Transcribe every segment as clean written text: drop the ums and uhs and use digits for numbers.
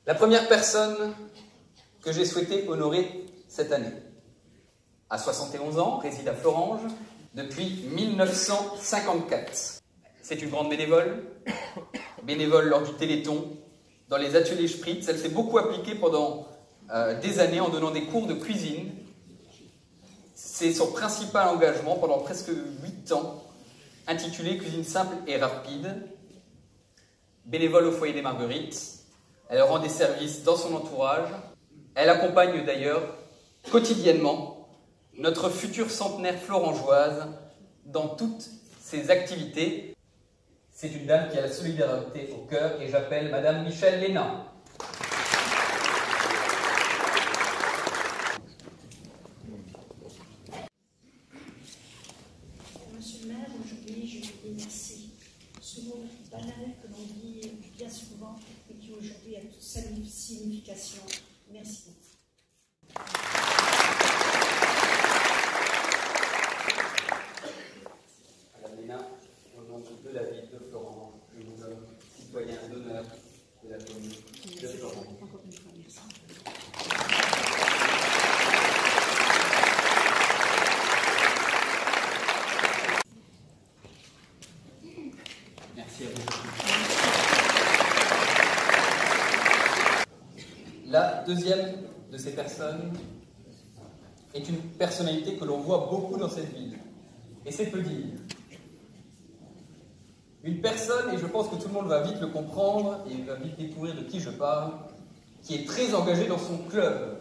La première personne que j'ai souhaité honorer cette année, à 71 ans, réside à Florange depuis 1954. C'est une grande bénévole lors du Téléthon, dans les ateliers Spritz. Elle s'est beaucoup appliquée pendant des années en donnant des cours de cuisine. C'est son principal engagement pendant presque 8 ans, intitulé Cuisine simple et rapide. Bénévole au foyer des Marguerites, elle rend des services dans son entourage. Elle accompagne d'ailleurs quotidiennement notre future centenaire florangeoise dans toutes ses activités. C'est une dame qui a la solidarité au cœur et j'appelle Madame Michèle Léna. Monsieur le maire, aujourd'hui je vous remercie. Ce mot banal que l'on dit bien souvent et qui aujourd'hui a toute sa signification. Merci beaucoup. Madame Léna, au nom de la ville de Florange, je vous nomme citoyen d'honneur de la commune de Florange. Merci à vous. La deuxième de ces personnes est une personnalité que l'on voit beaucoup dans cette ville. Et c'est peu dire. Une personne, et je pense que tout le monde va vite le comprendre et va vite découvrir de qui je parle, qui est très engagée dans son club.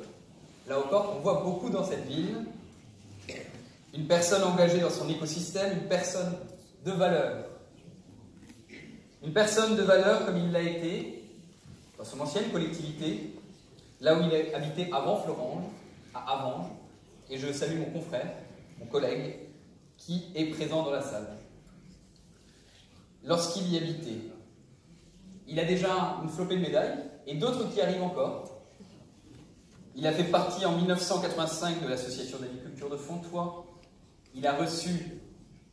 Là encore, on voit beaucoup dans cette ville. Une personne engagée dans son écosystème, une personne de valeur. Une personne de valeur comme il l'a été dans son ancienne collectivité, là où il habitait avant Florange, à Avange, et je salue mon confrère, mon collègue, qui est présent dans la salle. Lorsqu'il y habitait, il a déjà une flopée de médailles, et d'autres qui arrivent encore. Il a fait partie en 1985 de l'association d'agriculture de Fontoy. Il a reçu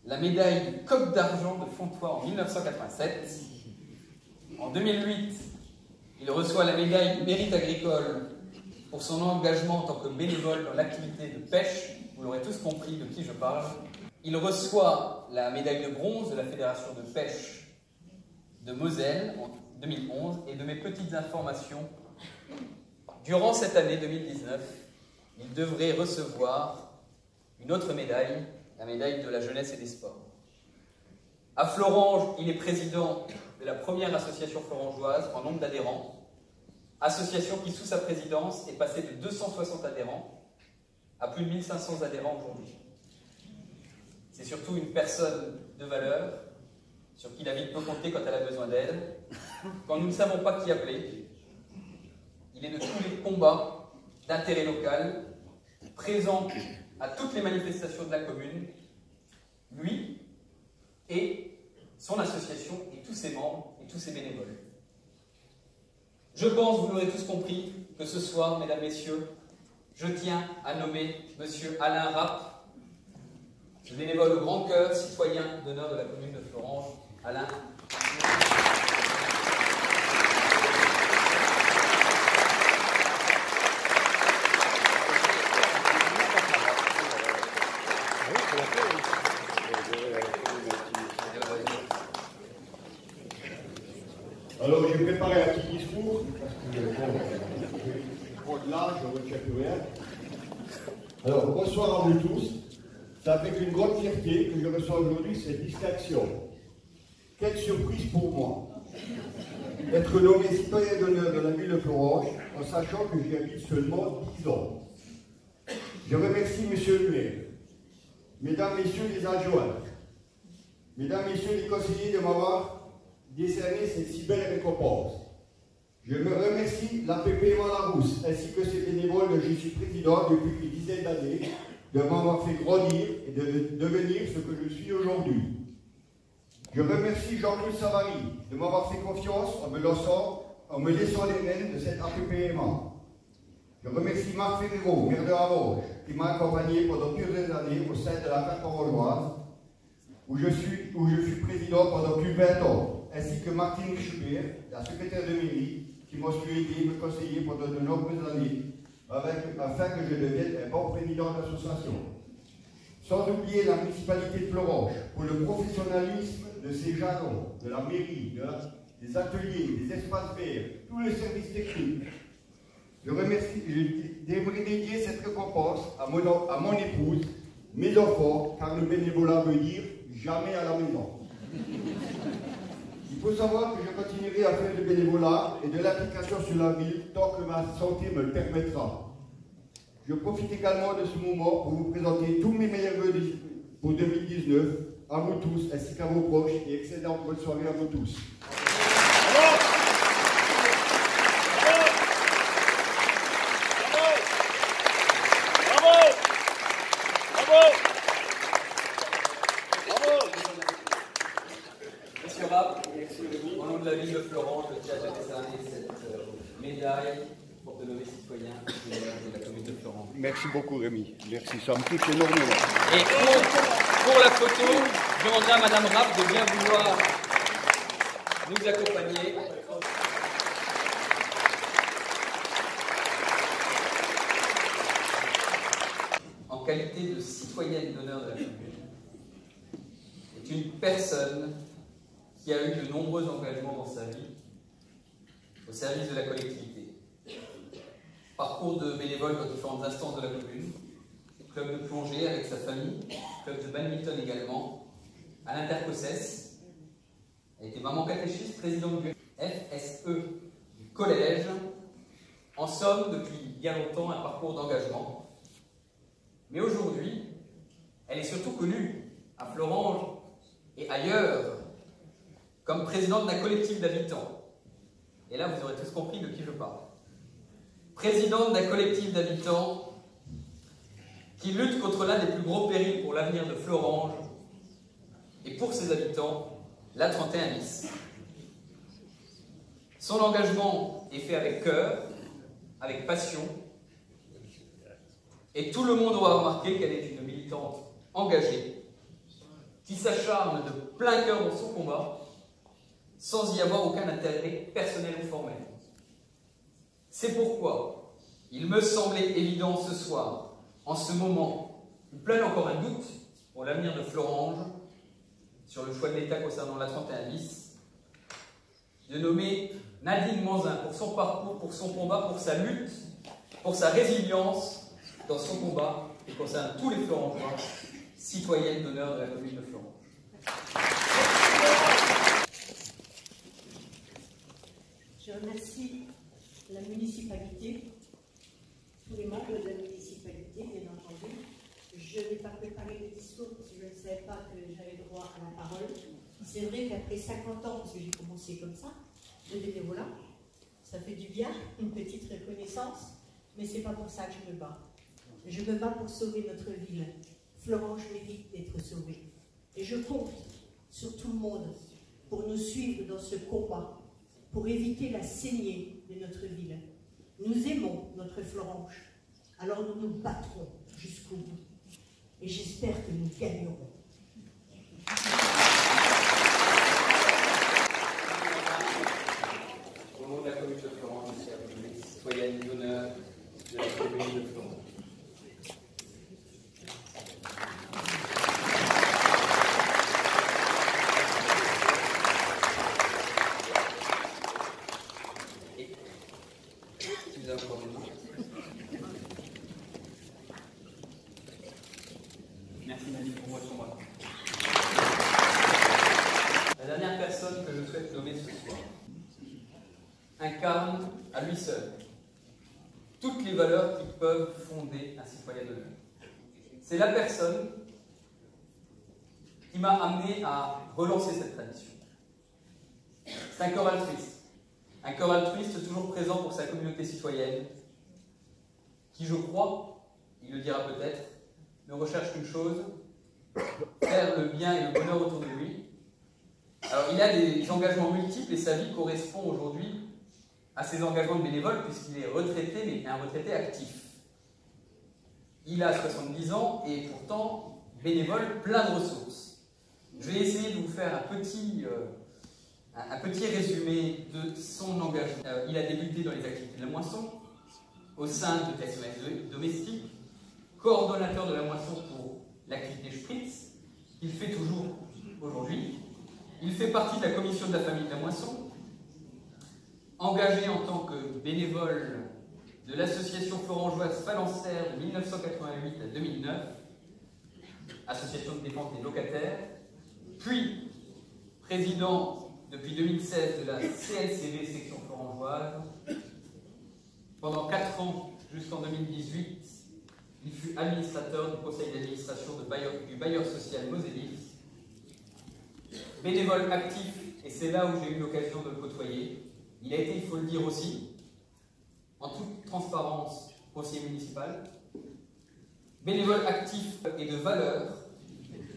la médaille du Coq d'argent de Fontoy en 1987. En 2008, il reçoit la médaille du mérite agricole pour son engagement en tant que bénévole dans l'activité de pêche. Vous l'aurez tous compris de qui je parle. Il reçoit la médaille de bronze de la Fédération de pêche de Moselle en 2011. Et de mes petites informations, durant cette année 2019, il devrait recevoir une autre médaille, la médaille de la jeunesse et des sports. À Florange, il est président de la première association florangeoise en nombre d'adhérents, association qui, sous sa présidence, est passée de 260 adhérents à plus de 1500 adhérents aujourd'hui. C'est surtout une personne de valeur, sur qui la ville peut compter quand elle a besoin d'aide. Quand nous ne savons pas qui appeler, il est de tous les combats d'intérêt local, présent à toutes les manifestations de la commune, lui et son association et tous ses membres et tous ses bénévoles. Je pense, vous l'aurez tous compris, que ce soir, mesdames, messieurs, je tiens à nommer monsieur Alain Rapp, bénévole au grand cœur, citoyen d'honneur de la commune de Florange. Alain. Alors j'ai préparé un petit discours, parce que au-delà, je ne retiens plus rien. Alors bonsoir à vous tous. C'est avec une grande fierté que je reçois aujourd'hui cette distinction. Quelle surprise pour moi d'être nommé citoyen d'honneur de la ville de Florange en sachant que j'y habite seulement 10 ans. Je remercie Monsieur le maire, Mesdames, Messieurs les adjoints, Mesdames, Messieurs les conseillers de m'avoir décerné cette si belle récompense. Je me remercie l'APP Malarousse ainsi que ses bénévoles dont je suis président depuis une dizaine d'années de m'avoir fait grandir et de devenir ce que je suis aujourd'hui. Je remercie Jean-Claude Savary de m'avoir fait confiance en me laissant les rênes de cette APPMA. Je remercie Marc Ferrero, maire de Avange, qui m'a accompagné pendant plusieurs années au sein de la carte orangeoise, où je suis président pendant plus de 20 ans, ainsi que Martine Schubert, la secrétaire de mairie, qui m'ont su aider et me conseiller pendant de nombreuses années, afin que je devienne un bon président d'association. Sans oublier la municipalité de Fleuranges, pour le professionnalisme de ses jalons, de la mairie, des ateliers, des espaces verts, tous les services techniques. J'aimerais dédier cette récompense à mon épouse, mes enfants, car le bénévolat veut dire jamais à la maison. Il faut savoir que je continuerai à faire du bénévolat et de l'application sur la ville tant que ma santé me le permettra. Je profite également de ce moment pour vous présenter tous mes meilleurs vœux pour 2019 à vous tous ainsi qu'à vos proches et excellente bonne soirée à vous tous. Monsieur Rapp, au nom de la ville de Fleuranges, je tiens à décerner cette médaille pour te nommer citoyen de la commune de Fleuranges. Merci beaucoup Rémi, merci, ça me touche énormément. Et pour la photo, je demanderai à Madame Rapp de bien vouloir nous accompagner. En qualité de citoyenne d'honneur de la commune, est une personne qui a eu de nombreux engagements dans sa vie au service de la collectivité. Parcours de bénévole dans différentes instances de la commune, club de plongée avec sa famille, club de badminton également, à l'Intercosses, elle était maman catéchiste, présidente du FSE du collège. En somme, depuis bien longtemps, un parcours d'engagement. Mais aujourd'hui, elle est surtout connue à Fleuranges et ailleurs comme présidente d'un collectif d'habitants. Et là, vous aurez tous compris de qui je parle. Présidente d'un collectif d'habitants qui lutte contre l'un des plus gros périls pour l'avenir de Fleuranges et pour ses habitants, l'A31 bis. Son engagement est fait avec cœur, avec passion, et tout le monde aura remarqué qu'elle est une militante engagée, qui s'acharne de plein cœur dans son combat, sans y avoir aucun intérêt personnel ou formel. C'est pourquoi il me semblait évident ce soir, en ce moment où plane encore un doute pour l'avenir de Fleuranges, sur le choix de l'État concernant l'A31 bis, de nommer Nadine Manzin pour son parcours, pour son combat, pour sa lutte, pour sa résilience dans son combat qui concerne tous les Fleurangeois, citoyennes d'honneur de la commune de Fleuranges. Je remercie la municipalité, tous les membres de la municipalité, bien entendu. Je n'ai pas préparé le discours parce que je ne savais pas que j'avais droit à la parole. C'est vrai qu'après 50 ans, parce que j'ai commencé comme ça, de bénévolat, ça fait du bien, une petite reconnaissance, mais ce n'est pas pour ça que je me bats. Je me bats pour sauver notre ville. Fleuranges mérite d'être sauvée. Et je compte sur tout le monde pour nous suivre dans ce combat, pour éviter la saignée de notre ville. Nous aimons notre Fleuranges, alors nous nous battrons jusqu'au bout. Et j'espère que nous gagnerons. Au nom de la commune de Fleuranges, je suis appelé citoyenne d'honneur de la commune de Fleuranges. Merci Nadine pour votre combat. La dernière personne que je souhaite nommer ce soir incarne à lui seul toutes les valeurs qui peuvent fonder un citoyen d'honneur. C'est la personne qui m'a amené à relancer cette tradition. C'est un cœur altruiste. Un cœur altruiste toujours présent pour sa communauté citoyenne, qui, je crois, il le dira peut-être, ne recherche qu'une chose, faire le bien et le bonheur autour de lui. Alors, il a des engagements multiples et sa vie correspond aujourd'hui à ses engagements de bénévole, puisqu'il est retraité, mais un retraité actif. Il a 70 ans et pourtant bénévole plein de ressources. Je vais essayer de vous faire Un petit résumé de son engagement. Il a débuté dans les activités de la moisson, au sein de personnel domestique, coordonnateur de la moisson pour l'activité Spritz, qu'il fait toujours aujourd'hui. Il fait partie de la commission de la famille de la moisson, engagé en tant que bénévole de l'association florangeoise Phalanstère de 1988 à 2009, association de défense des locataires, puis président depuis 2016 de la CLCV section florangeoise. Pendant 4 ans, jusqu'en 2018, il fut administrateur du conseil d'administration du bailleur social Moselis. Bénévole actif, et c'est là où j'ai eu l'occasion de le côtoyer. Il a été, il faut le dire aussi, en toute transparence, conseiller municipal. Bénévole actif et de valeur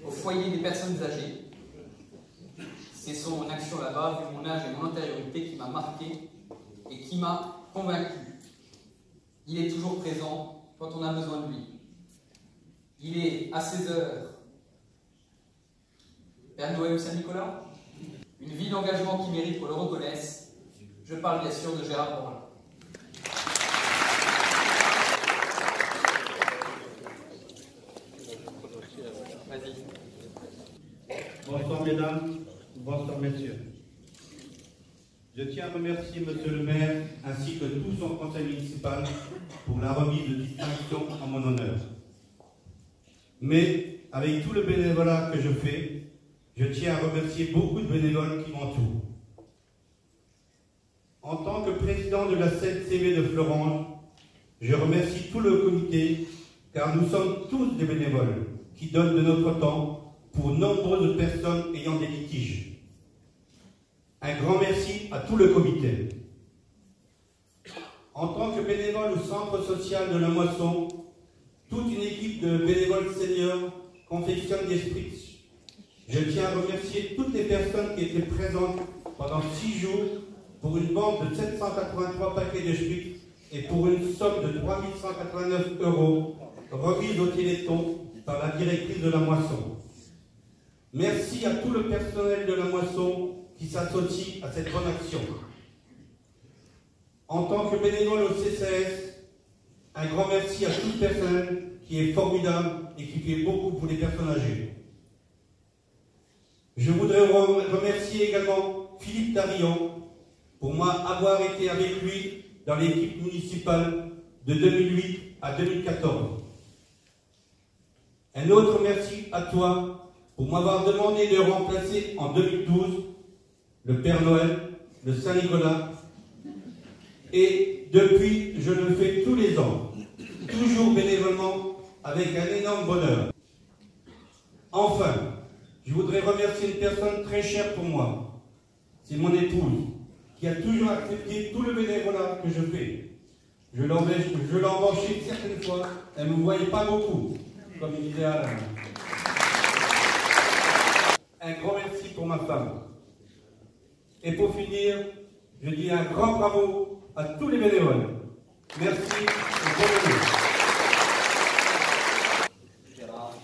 au foyer des personnes âgées. C'est son action là-bas, vu mon âge et mon antériorité, qui m'a marqué et qui m'a convaincu. Il est toujours présent quand on a besoin de lui. Il est à ses heures Père Noël ou Saint-Nicolas. Une vie d'engagement qui mérite qu'on le reconnaisse. Je parle bien sûr de Gérard Morin. Vas-y. Bonsoir mesdames, bonsoir messieurs. Je tiens à remercier monsieur le maire ainsi que tout son conseil municipal pour la remise de distinction en mon honneur. Mais avec tout le bénévolat que je fais, je tiens à remercier beaucoup de bénévoles qui m'entourent. En tant que président de la CLCV de Florange, je remercie tout le comité car nous sommes tous des bénévoles qui donnent de notre temps pour nombreuses personnes ayant des litiges. Un grand merci à tout le comité. En tant que bénévole au centre social de la Moisson, toute une équipe de bénévoles seniors confectionne des Spritz. Je tiens à remercier toutes les personnes qui étaient présentes pendant 6 jours pour une vente de 783 paquets de Spritz et pour une somme de 3 189 € remise au Téléthon par la directrice de la Moisson. Merci à tout le personnel de la Moisson qui s'associe à cette bonne action. En tant que bénévole au CCS, un grand merci à tout le personnel qui est formidable et qui fait beaucoup pour les personnes âgées. Je voudrais remercier également Philippe Darillon pour moi avoir été avec lui dans l'équipe municipale de 2008 à 2014. Un autre merci à toi pour m'avoir demandé de remplacer en 2012 le Père Noël, le Saint-Nicolas, et depuis je le fais tous les ans, toujours bénévolement, avec un énorme bonheur. Enfin, je voudrais remercier une personne très chère pour moi, c'est mon épouse, qui a toujours accepté tout le bénévolat que je fais. Je l'ai embauché certaines fois, elle ne me voyait pas beaucoup, comme il disait Alain. Un grand merci pour ma femme. Et pour finir, je dis un grand bravo à tous les bénévoles. Merci et bienvenue. Gérard,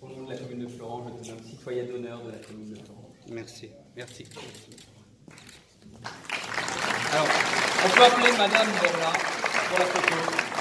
au nom de la commune de Florange, je te nomme citoyen d'honneur de la commune de Florange. Merci. Merci. Alors, on peut appeler Madame Berla pour la photo.